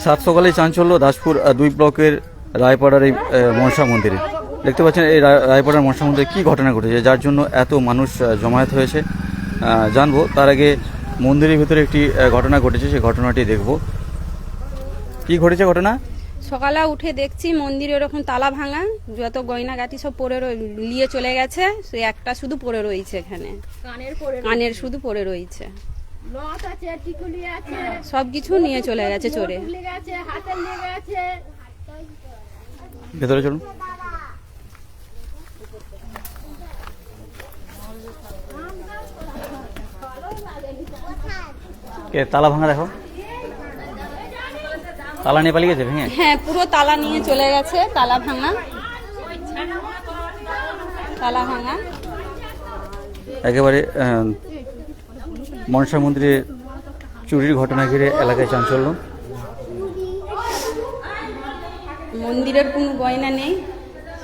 সাত সকালে চাঞ্চল্য দাসপুর 2 ব্লকের রায়পাড়ার এই মনসা মন্দিরে। দেখতে পাচ্ছেন এই রায়পাড়ার মনসা মন্দিরে কী ঘটনা ঘটেছে যার জন্য এত মানুষ জমায়েত হয়েছে জানবো। তার আগে মন্দিরের ভিতরে একটি ঘটনা ঘটেছে, সেই ঘটনাটি দেখব। কি ঘটেছে ঘটনা? সকালে উঠে দেখছি মন্দিরে ওরকম তালা ভাঙা, যত গয়নাগাটি সব পড়ে নিয়ে চলে গেছে, সে একটা শুধু পড়ে রয়েছে এখানে, কানের শুধু পড়ে রয়েছে, সবকিছু নিয়ে চলে গেছে চোরে। ভেতরে চলুন। তালা ভাঙা দেখো, তালা নিয়ে পালিয়ে গেছে ভেঙে? হ্যাঁ, পুরো তালা নিয়ে চলে গেছে, তালা ভাঙা, তালা ভাঙা একেবারে। মনসা মন্দিরে চুরির ঘটনা ঘিরে এলাকায় চাঞ্চল্য। মন্দিরের কোনো গয়না নেই,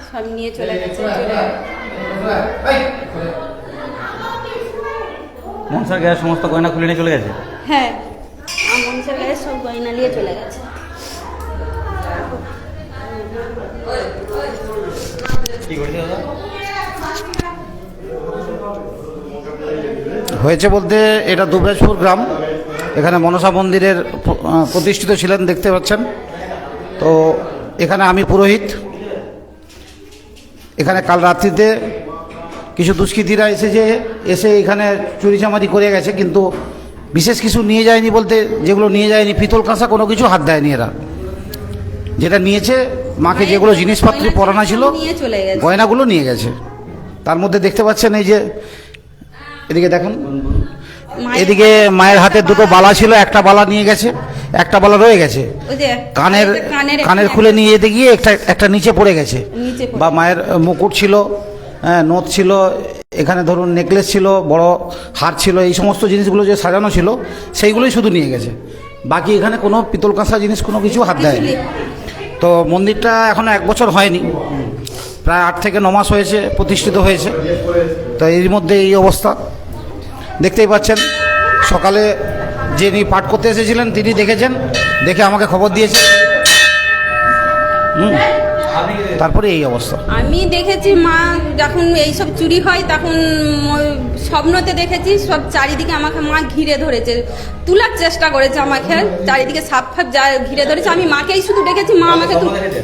সব নিয়ে চলে গেছে। মনসার গায়ে সমস্ত গয়না খুলে নিয়ে চলে গেছে? হ্যাঁ, মনসার গায়ে সব গয়না নিয়ে চলে গেছে। হয়েছে বলতে এটা দুবরাজপুর গ্রাম, এখানে মনসা মন্দিরের প্রতিষ্ঠিত ছিলেন দেখতে পাচ্ছেন। তো এখানে আমি পুরোহিত। এখানে কাল রাত্রিতে কিছু দুষ্কৃতীরা এসে এখানে চুরি চামারি করে গেছে, কিন্তু বিশেষ কিছু নিয়ে যায়নি বলতে যেগুলো নিয়ে যায়নি পিতল কাঁসা কোনো কিছু হাত দেয়নি এরা। যেটা নিয়েছে মাকে যেগুলো জিনিসপত্র পরানো ছিল গয়নাগুলো নিয়ে গেছে। তার মধ্যে দেখতে পাচ্ছেন এই যে এদিকে দেখুন, এদিকে মায়ের হাতে দুটো বালা ছিল, একটা বালা নিয়ে গেছে, একটা বালা রয়ে গেছে। কানের খুলে নিয়ে যেতে গিয়ে একটা নিচে পড়ে গেছে। বা মায়ের মুকুট ছিল, নথ ছিল, এখানে ধরুন নেকলেস ছিল, বড় হার ছিল, এই সমস্ত জিনিসগুলো যে সাজানো ছিল সেইগুলোই শুধু নিয়ে গেছে। বাকি এখানে কোনো পিতল কাঁসা জিনিস কোনো কিছু হাত দেয়নি। তো মন্দিরটা এখনো 1 বছর হয়নি, প্রায় 8 থেকে 9 মাস হয়েছে প্রতিষ্ঠিত হয়েছে। তো এর মধ্যে এই অবস্থা দেখতেই পাচ্ছেন। সকালে যিনি পাঠ করতে এসেছিলেন তিনি দেখেছেন, দেখে আমাকে খবর দিয়েছেন। তারপরে এই অবস্থা। আমি দেখেছি মা যখন এইসব চুরি হয় তখন স্বপ্নতে দেখেছি সব চারিদিকে আমাকে মা ঘিরে ধরেছে, তোলার চেষ্টা করেছে আমাকে, চারিদিকে সাপ ফাপ যা ঘিরে ধরেছে। আমি মাকেই শুধু দেখেছি, মা আমাকে,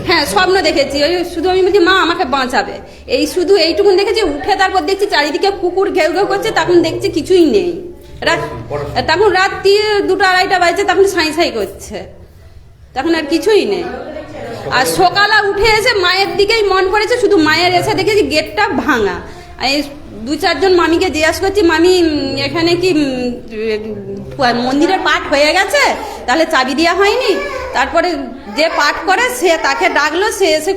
হ্যাঁ স্বপ্ন দেখেছি, ওই শুধু আমি বলছি মা আমাকে বাঁচাবে, এই শুধু এইটুকুন দেখেছি। উঠে তারপর দেখছি চারিদিকে কুকুর ঘেউ ঘেউ করছে, তখন দেখছি কিছুই নেই। তখন রাত্রি 2টা-2:30 বাজছে, তখন সাঁই সাঁই করছে, তখন আর কিছুই নেই। আর সকালে উঠে এসে মায়ের দিকেই মন পড়েছে, শুধু মায়ের এসে দেখেছি গেটটা ভাঙা। এই 2-4 জন মামিকে জিজ্ঞাসা করছি, মামি এখানে কি মন্দিরের পাঠ হয়ে গেছে, তাহলে চাবি দেওয়া হয়নি? তারপরে যে পাঠ করে সে তাকে ডাকলো, সে এসে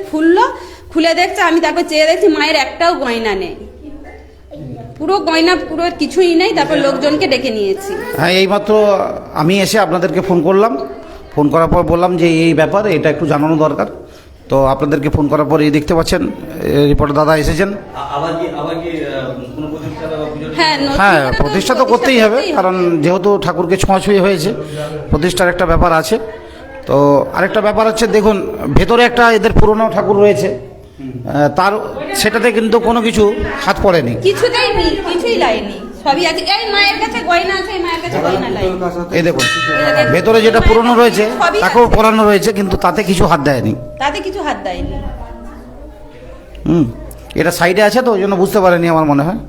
খুলে দেখছে। আমি তারপর চেয়ে দেখছি মায়ের একটাও গয়না নেই, পুরো গয়না পুরো কিছুই নেই। তারপর লোকজনকে ডেকে নিয়েছি। হ্যাঁ, এইমাত্র আমি এসে আপনাদেরকে ফোন করলাম। ফোন করার পর বললাম যে এই ব্যাপার, এটা একটু জানানো দরকার। তো আপনাদেরকে ফোন করার পর এই দেখতে পাচ্ছেন রিপোর্টার দাদা এসেছেন। হ্যাঁ, প্রতিষ্ঠা তো করতেই হবে, কারণ যেহেতু ঠাকুরকে ছোঁয়াছুঁয়ি হয়েছে, প্রতিষ্ঠার একটা ব্যাপার আছে। তো আরেকটা ব্যাপার হচ্ছে, দেখুন ভেতরে একটা এদের পুরনো ঠাকুর রয়েছে, তার সেটাতে কিন্তু কোনো কিছু হাত পড়েনি, কিছুতেই নেই, কিছুই লাইনি, সবই আছে। এই মায়ের কাছে গয়না আছে, এই মায়ের কাছে গয়না নাই। এই দেখুন ভেতরে যেটা পুরনো রয়েছে তাকেও পরানো রয়েছে, কিন্তু তাতে কিছু হাত দেয়নি, তাতে কিছু হাত দেয়নি। এটা সাইডে আছে তো ওই জন্য বুঝতে পারেনি আমার মনে হয়।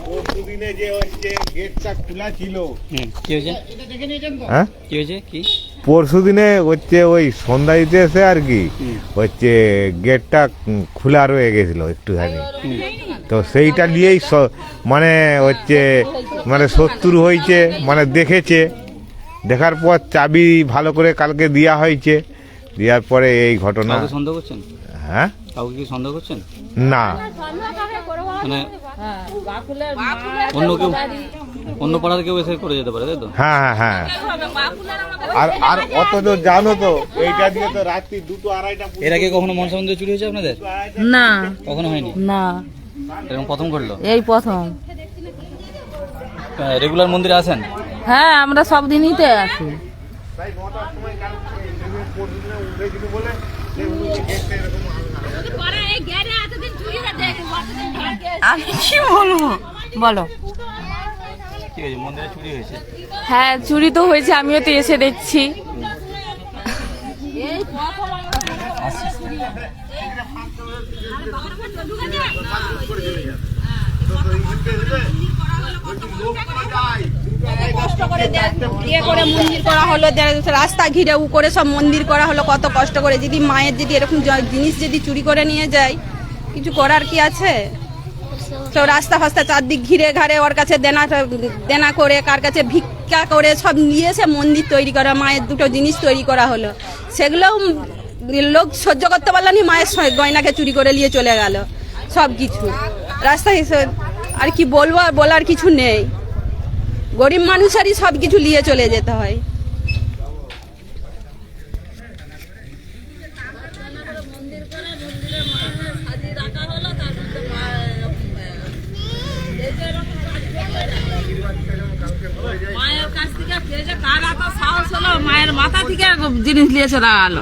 পরশুদিনে যে হচ্ছে গেটটা খোলা ছিল, কি হয়েছে? হ্যাঁ কি হয়েছে? কি পরশুদিনে হচ্ছে ওই সন্ধ্যা দিতে এসে আর কি হচ্ছে গেটটা খোলা রয়ে গেছিল একটুখানি। তো সেইটা নিয়েই মানে হচ্ছে মানে শত্রু হয়েছে, মানে দেখেছে, দেখার পর চাবি ভালো করে কালকে দেওয়া হয়েছে, দেওয়ার পরে এই ঘটনা। সন্দেহ করছেন? হ্যাঁ। কাউকে কি সন্দেহ করছেন? না, মানে অন্য কেউ, অন্য পাড়ার কেউ এসে করে যেতে পারে, তাই তো? হ্যাঁ হ্যাঁ হ্যাঁ। আর অত তো জানো তো, এইটা দিয়ে তো রাত্রি 2-2-2:30 এর আগে কখনো মনসা মন্দিরে চুরি হয়েছে আপনাদের? না কখনো হয়নি? না, এরকম প্রথম করলো? এই প্রথম। রেগুলার মন্দিরে আসেন? হ্যাঁ, আমরা সব দিনই তো আসি। আমি কি বলবো, বলো। কি হয়েছে, মন্দিরে চুরি হয়েছে? হ্যাঁ, চুরি তো হয়েছে, আমিও তো এসে দেখছি। কষ্ট করে ইয়ে করে মন্দির করা হলো, রাস্তা ঘিরে করে সব মন্দির করা হলো, কত কষ্ট করে। যদি মায়ের যদি এরকম জিনিস যদি চুরি করে নিয়ে যায়, কিছু করার কি আছে? সব রাস্তা ফাস্তা চারদিক ঘিরে ঘাড়ে ওর কাছে দেনা করে, কার কাছে ভিক্ষা করে সব নিয়ে এসে মন্দির তৈরি করা, মায়ের দুটো জিনিস তৈরি করা হলো। সেগুলোও লোক সহ্য করতে পারলো না, মায়ের গয়নাকে চুরি করে নিয়ে চলে গেল সব কিছু রাস্তায়। আর কি বলবো, আর বলার কিছু নেই। গরিব মানুষেরই সব কিছু নিয়ে চলে যেতে হয়। মায়ের কাছ থেকে কার এত সাহস হলো, মায়ের মাথা থেকে জিনিস নিয়ে চলে গেল।